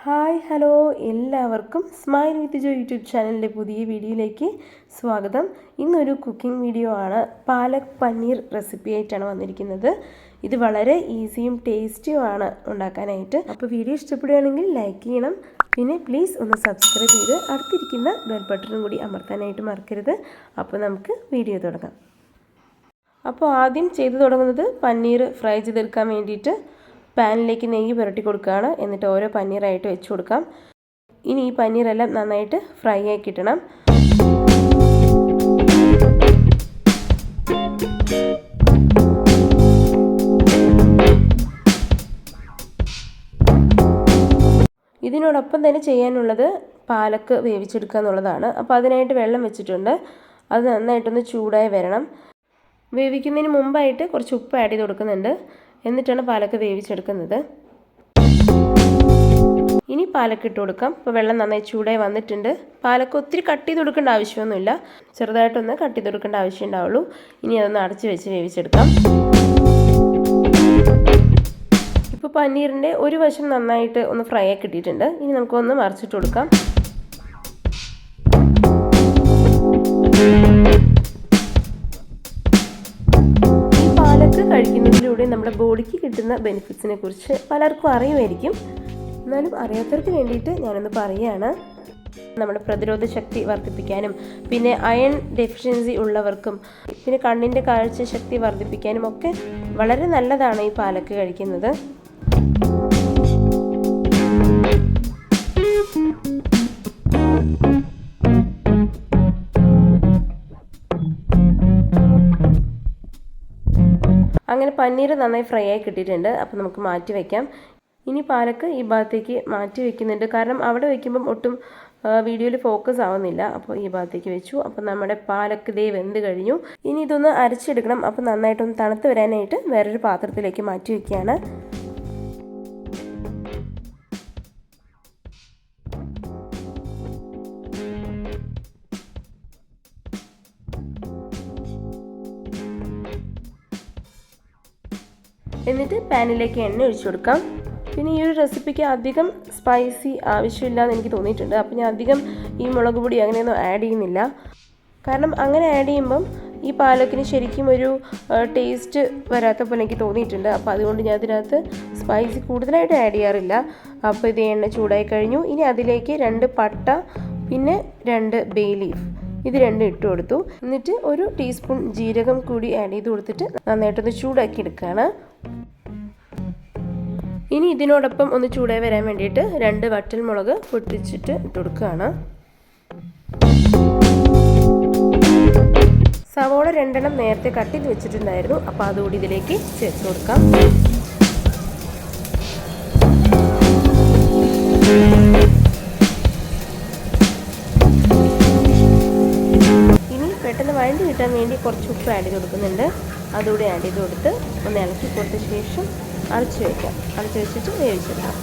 Hi hello എല്ലാവർക്കും smile വിത്ത് ജോ YouTube ചാനലിൻ്റെ പുതിയ വീഡിയോയിലേക്ക് സ്വാഗതം. ഇന്നൊരു കുക്കിംഗ് വീഡിയോ ആണ്. പാലക് പനീർ റെസിപ്പി ആയിട്ടാണ് വന്നിരിക്കുന്നത്. ഇത് വളരെ ഈസിയും ടേസ്റ്റിയുമാണ് ഉണ്ടാക്കാനായിട്ട്. അപ്പോൾ വീഡിയോ ഇഷ്ടപ്പെടുകയാണെങ്കിൽ ലൈക്ക് ചെയ്യണം. പിന്നെ പ്ലീസ് ഒന്ന് സബ്സ്ക്രൈബ് ചെയ്ത് അടുത്തിരിക്കുന്ന ബെൽ ബട്ടണും കൂടി അമർത്താനായിട്ട് മറക്കരുത്. അപ്പോൾ നമുക്ക് വീഡിയോ തുടങ്ങാം. അപ്പോൾ ആദ്യം ചെയ്തു തുടങ്ങുന്നത് പനീർ ഫ്രൈ ചെയ്തെടുക്കാൻ വേണ്ടിയിട്ട് പാനിലേക്ക് നെയ്യ് പുരട്ടി കൊടുക്കുകയാണ്. എന്നിട്ട് ഓരോ പനീറായിട്ട് വെച്ച് കൊടുക്കാം. ഇനി ഈ പനീറെല്ലാം നന്നായിട്ട് ഫ്രൈ ആയി കിട്ടണം. ഇതിനോടൊപ്പം തന്നെ ചെയ്യാനുള്ളത് പാലക്ക് വേവിച്ചെടുക്കുക എന്നുള്ളതാണ്. അപ്പോൾ അതിനായിട്ട് വെള്ളം വെച്ചിട്ടുണ്ട്. അത് നന്നായിട്ടൊന്ന് ചൂടായി വരണം. വേവിക്കുന്നതിന് മുമ്പായിട്ട് കുറച്ച് ഉപ്പ് ആഡ് ചെയ്ത് കൊടുക്കുന്നുണ്ട്. എന്നിട്ടാണ് പാലക്ക് വേവിച്ചെടുക്കുന്നത്. ഇനി പാലക്ക് ഇട്ട് കൊടുക്കാം. ഇപ്പോൾ വെള്ളം നന്നായി ചൂടായി വന്നിട്ടുണ്ട്. പാലക്ക് ഒത്തിരി കട്ട് ചെയ്ത് കൊടുക്കേണ്ട ആവശ്യമൊന്നുമില്ല. ചെറുതായിട്ടൊന്ന് കട്ട് ചെയ്ത് കൊടുക്കേണ്ട ആവശ്യം ഉണ്ടാവുള്ളൂ. ഇനി അതൊന്ന് അടച്ച് വെച്ച് വേവിച്ചെടുക്കാം. ഇപ്പോൾ പനീറിൻ്റെ ഒരു വശം നന്നായിട്ട് ഒന്ന് ഫ്രൈ ആക്കി കിട്ടിയിട്ടുണ്ട്. ഇനി നമുക്കൊന്ന് മറിച്ചിട്ട് കൊടുക്കാം. കഴിക്കുന്നതിലൂടെ നമ്മുടെ ബോഡിക്ക് കിട്ടുന്ന ബെനിഫിറ്റ്സിനെ കുറിച്ച് പലർക്കും അറിയുമായിരിക്കും. എന്നാലും അറിയാത്തവർക്ക് വേണ്ടിയിട്ട് ഞാനൊന്ന് പറയുകയാണ്. നമ്മുടെ പ്രതിരോധ ശക്തി വർദ്ധിപ്പിക്കാനും പിന്നെ അയൺ ഡെഫിഷ്യൻസി ഉള്ളവർക്കും പിന്നെ കണ്ണിൻ്റെ കാഴ്ച ശക്തി വർദ്ധിപ്പിക്കാനും ഒക്കെ വളരെ നല്ലതാണ് ഈ പാലക്ക് കഴിക്കുന്നത്. അങ്ങനെ പനീർ നന്നായി ഫ്രൈ ആയി കിട്ടിയിട്ടുണ്ട്. അപ്പോൾ നമുക്ക് മാറ്റി വയ്ക്കാം. ഇനി പാലക്ക് ഈ ഭാഗത്തേക്ക് മാറ്റി വയ്ക്കുന്നുണ്ട്. കാരണം അവിടെ വയ്ക്കുമ്പം ഒട്ടും വീഡിയോയിൽ ഫോക്കസ് ആവുന്നില്ല. അപ്പോൾ ഈ ഭാഗത്തേക്ക് വെച്ചു. അപ്പോൾ നമ്മുടെ പാലക്ക് ദേ വെന്ത് കഴിഞ്ഞു. ഇനി ഇതൊന്ന് അരച്ചെടുക്കണം. അപ്പോൾ നന്നായിട്ടൊന്ന് തണുത്ത് വരാനായിട്ട് വേറൊരു പാത്രത്തിലേക്ക് മാറ്റി വയ്ക്കുകയാണ്. എന്നിട്ട് പാനിലേക്ക് എണ്ണ ഒഴിച്ചു കൊടുക്കാം. പിന്നെ ഈ ഒരു റെസിപ്പിക്ക് അധികം സ്പൈസി ആവശ്യമില്ല എന്ന് എനിക്ക് തോന്നിയിട്ടുണ്ട്. അപ്പോൾ ഞാൻ അധികം ഈ മുളക് പൊടി അങ്ങനെയൊന്നും ആഡ് ചെയ്യുന്നില്ല. കാരണം അങ്ങനെ ആഡ് ചെയ്യുമ്പം ഈ പാലക്കിന് ശരിക്കും ഒരു ടേസ്റ്റ് വരാത്ത പോലെ എനിക്ക് തോന്നിയിട്ടുണ്ട്. അപ്പോൾ അതുകൊണ്ട് ഞാൻ ഇതിനകത്ത് സ്പൈസി കൂടുതലായിട്ട് ആഡ് ചെയ്യാറില്ല. അപ്പോൾ ഇത് എണ്ണ ചൂടായി കഴിഞ്ഞു. ഇനി അതിലേക്ക് 2 പട്ട പിന്നെ 2 ബേ ലീഫ് ഇത് രണ്ടും ഇട്ട് കൊടുത്തു. എന്നിട്ട് 1 ടീസ്പൂൺ ജീരകം കൂടി ആഡ് ചെയ്ത് കൊടുത്തിട്ട് നന്നായിട്ടൊന്ന് ചൂടാക്കി എടുക്കുകയാണ്. ഇനി ഇതിനോടൊപ്പം ഒന്ന് ചൂടായി വരാൻ വേണ്ടിയിട്ട് 2 വറ്റൽമുളക് പൊട്ടിച്ചിട്ട് ഇട്ട് കൊടുക്കുകയാണ്. സവോള 2 എണ്ണം നേരത്തെ കട്ട് ചെയ്ത് വെച്ചിട്ടുണ്ടായിരുന്നു. അപ്പോൾ അതുകൂടി ഇതിലേക്ക് ചേർത്ത് കൊടുക്കാം. ഇനി പെട്ടെന്ന് വഴണ്ടി കിട്ടാൻ വേണ്ടി കുറച്ച് ഉപ്പ് ആഡ് ചെയ്ത് കൊടുക്കുന്നുണ്ട്. അതുകൂടി ആഡ് ചെയ്ത് കൊടുത്ത് ഒന്ന് ഇളക്കി കൊടുത്ത ശേഷം അടച്ചു വയ്ക്കാം. അടച്ചു വെച്ചിട്ട് വേവിച്ചെടുക്കാം.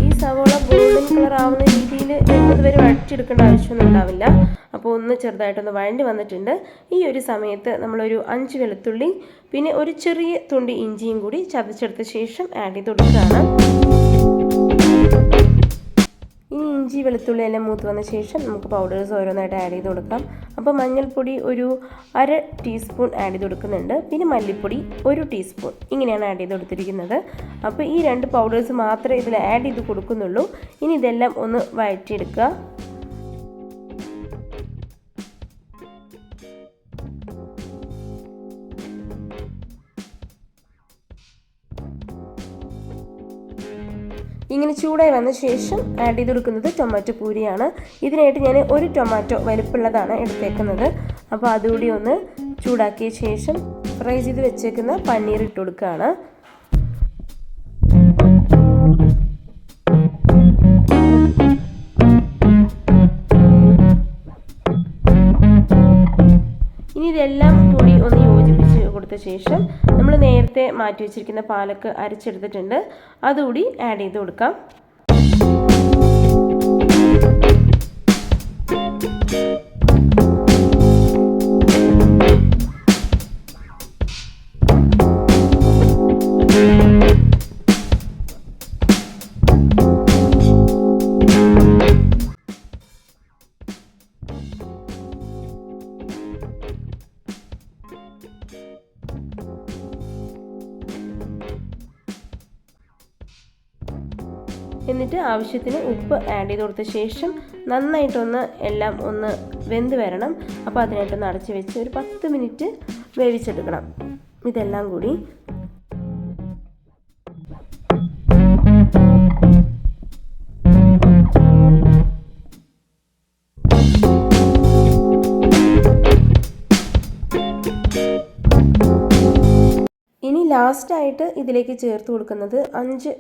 ഈ സവോള ഗോൾഡൻ കളർ ആവുന്ന രീതിയിൽ വരെ വഴറ്റിയെടുക്കേണ്ട ആവശ്യമൊന്നും ഉണ്ടാവില്ല. അപ്പോൾ ഒന്ന് ചെറുതായിട്ടൊന്ന് വഴണ്ടി വന്നിട്ടുണ്ട്. ഈ ഒരു സമയത്ത് നമ്മളൊരു 5 വെളുത്തുള്ളി പിന്നെ ഒരു ചെറിയ തുണ്ടി ഇഞ്ചിയും കൂടി ചതച്ചെടുത്ത ശേഷം ആഡ് ചെയ്ത് കൊടുക്കുകയാണ്. ഇനി ഇഞ്ചി വെളുത്തുള്ളി എല്ലാം മൂത്ത് വന്ന ശേഷം നമുക്ക് പൗഡേഴ്സ് ഓരോന്നായിട്ട് ആഡ് ചെയ്ത് കൊടുക്കാം. അപ്പോൾ മഞ്ഞൾപ്പൊടി ഒരു 1/2 ടീസ്പൂൺ ആഡ് ചെയ്ത് കൊടുക്കുന്നുണ്ട്. പിന്നെ മല്ലിപ്പൊടി 1 ടീസ്പൂൺ ഇങ്ങനെയാണ് ആഡ് ചെയ്ത് കൊടുത്തിരിക്കുന്നത്. അപ്പോൾ ഈ 2 പൗഡേഴ്സ് മാത്രമേ ഇതിൽ ആഡ് ചെയ്ത് കൊടുക്കുന്നുള്ളൂ. ഇനി ഇതെല്ലാം ഒന്ന് വഴറ്റിയെടുക്കുക. ഇങ്ങനെ ചൂടായി വന്ന ശേഷം ആഡ് ചെയ്ത് കൊടുക്കുന്നത് ടൊമാറ്റോ പൂരിയാണ്. ഇതിനായിട്ട് ഞാൻ 1 ടൊമാറ്റോ വലിപ്പമുള്ളതാണ് എടുത്തേക്കുന്നത്. അപ്പോൾ അതുകൂടി ഒന്ന് ചൂടാക്കിയ ശേഷം ഫ്രൈ ചെയ്ത് വെച്ചേക്കുന്ന പനീർ ഇട്ട് കൊടുക്കുകയാണ്. ഇനി ഇതെല്ലാം കൂടി ഒന്ന് യോജിപ്പിച്ച് കൊടുത്ത ശേഷം നമ്മൾ നേരത്തെ മാറ്റി വെച്ചിരിക്കുന്ന പാലക്ക് അരച്ചെടുത്തിട്ടുണ്ട്. അതുകൂടി ആഡ് ചെയ്ത് കൊടുക്കാം. ആവശ്യത്തിന് ഉപ്പ് ആഡ് ചെയ്ത് കൊടുത്ത ശേഷം നന്നായിട്ടൊന്ന് എല്ലാം ഒന്ന് വെന്ത് വരണം. അപ്പോൾ അതിനായിട്ടൊന്ന് അടച്ച് വെച്ച് ഒരു 10 മിനിറ്റ് വേവിച്ചെടുക്കണം ഇതെല്ലാം കൂടി. ഇനി ലാസ്റ്റായിട്ട് ഇതിലേക്ക് ചേർത്ത് കൊടുക്കുന്നത് 5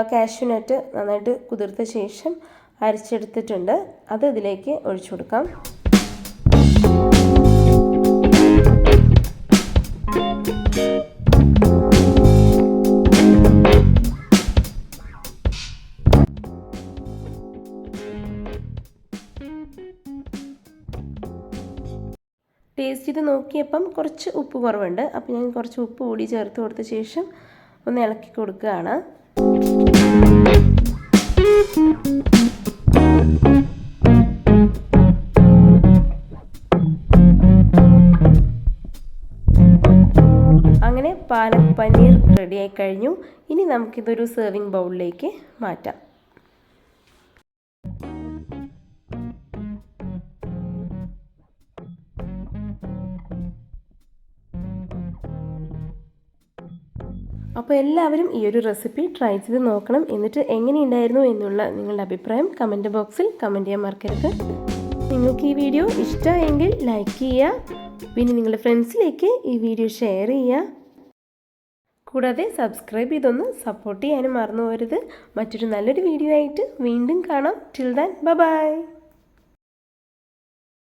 കാഷ്യൂനട്ട് നന്നായിട്ട് കുതിർത്ത ശേഷം അരച്ചെടുത്തിട്ടുണ്ട്. അത് ഇതിലേക്ക് ഒഴിച്ചു കൊടുക്കാം. ടേസ്റ്റ് ചെയ്ത് നോക്കിയപ്പം കുറച്ച് ഉപ്പ് കുറവുണ്ട്. അപ്പോൾ ഞാൻ കുറച്ച് ഉപ്പ് കൂടി ചേർത്ത് കൊടുത്ത ശേഷം ഒന്ന് ഇളക്കി കൊടുക്കുകയാണ്. അങ്ങനെ പാലക് പനീർ റെഡിയായി കഴിഞ്ഞു. ഇനി നമുക്കിതൊരു സെർവിങ് ബൗളിലേക്ക് മാറ്റാം. അപ്പോൾ എല്ലാവരും ഈ ഒരു റെസിപ്പി ട്രൈ ചെയ്ത് നോക്കണം. എന്നിട്ട് എങ്ങനെയുണ്ടായിരുന്നു എന്നുള്ള നിങ്ങളുടെ അഭിപ്രായം കമൻറ്റ് ബോക്സിൽ കമൻറ്റ് ചെയ്യാൻ മറക്കരുത്. നിങ്ങൾക്ക് ഈ വീഡിയോ ഇഷ്ടമായെങ്കിൽ ലൈക്ക് ചെയ്യുക. പിന്നെ നിങ്ങളുടെ ഫ്രണ്ട്സിലേക്ക് ഈ വീഡിയോ ഷെയർ ചെയ്യുക. കൂടാതെ സബ്സ്ക്രൈബ് ചെയ്തൊന്ന് സപ്പോർട്ട് ചെയ്യാനും മറന്നു പോകരുത്. മറ്റൊരു നല്ലൊരു വീഡിയോ ആയിട്ട് വീണ്ടും കാണാം. Till then bye.